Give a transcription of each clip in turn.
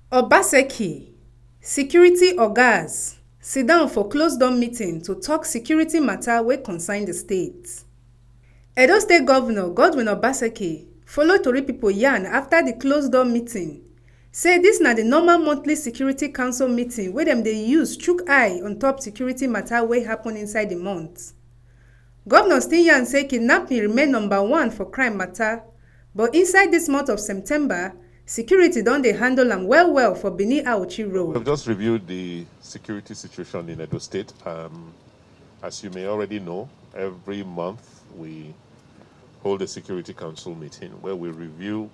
Obaseki, security Ogas, sit down for closed-door meeting to talk security matter wey concern the state. Edo State Governor Godwin Obaseki follow tori pipo yarn after the closed-door meeting say dis na the normal monthly security council meeting wey dem dey use chook eye on top security matter wey happen inside the month. Governor still yarn say kidnapping remain number one for crime matter, but inside dis month of September, security don dey handle am well for Benin Auchi Road. We've just reviewed the security situation in Edo State. As you may already know, every month we hold a security council meeting where we review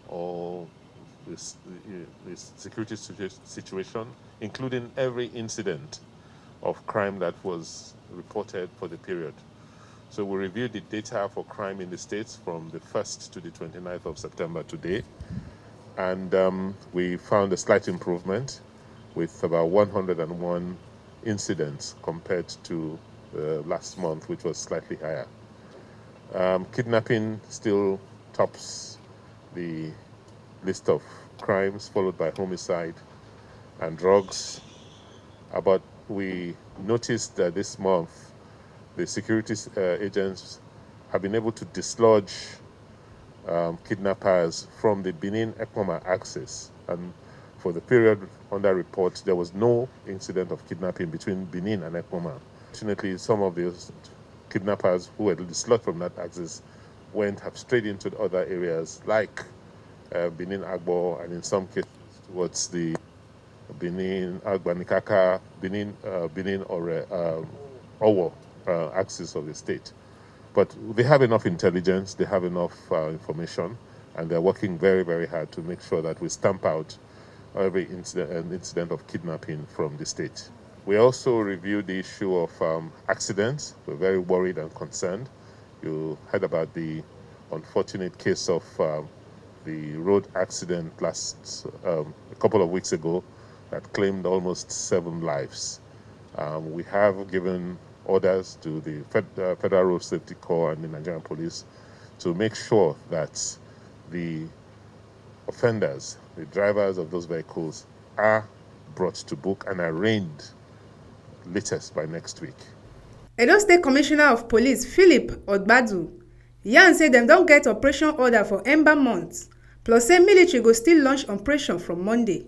all this security situation, including every incident of crime that was reported for the period. So we reviewed the data for crime in the states from the 1st to the 29th of September today. And we found a slight improvement with about 101 incidents compared to last month, which was slightly higher. Kidnapping still tops the list of crimes, followed by homicide and drugs. But we noticed that this month, the security agents have been able to dislodge kidnappers from the Benin-Ekpoma axis. And for the period under report, there was no incident of kidnapping between Benin and Ekpoma. Fortunately, some of those kidnappers who were dislodged from that axis went straight into the other areas like Benin Agbo, and in some cases towards the Benin Agbanikaka, Benin or Owo axis of the state. But they have enough intelligence, they have enough information, and they're working very hard to make sure that we stamp out every incident of kidnapping from the state. We also reviewed the issue of accidents. We're very worried and concerned. You heard about the unfortunate case of the road accident a couple of weeks ago that claimed almost 7 lives. We have given orders to the Federal Road Safety Corps and the Nigerian Police to make sure that the offenders, the drivers of those vehicles, are brought to book and arraigned latest by next week. Edo State Commissioner of Police Philip Ogbadu yarn say dem don get operation order for Ember month, plus say military go still launch operation from Monday.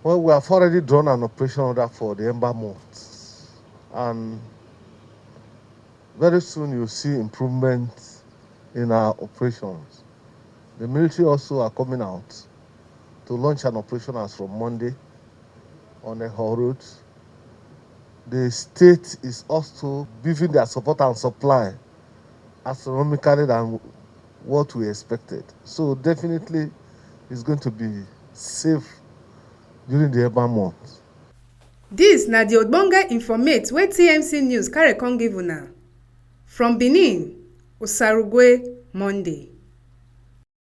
Well, we have already drawn an operation order for the Ember month, and very soon you'll see improvements in our operations. The military also are coming out to launch an operation as from Monday on the whole road. The state is also beefing their support and supply astronomically than what we expected. So definitely it's going to be safe during the Ember month. Dis na the ogbonge informate wey TMC News carry come give una. From Benin, Osarugwe, Monday.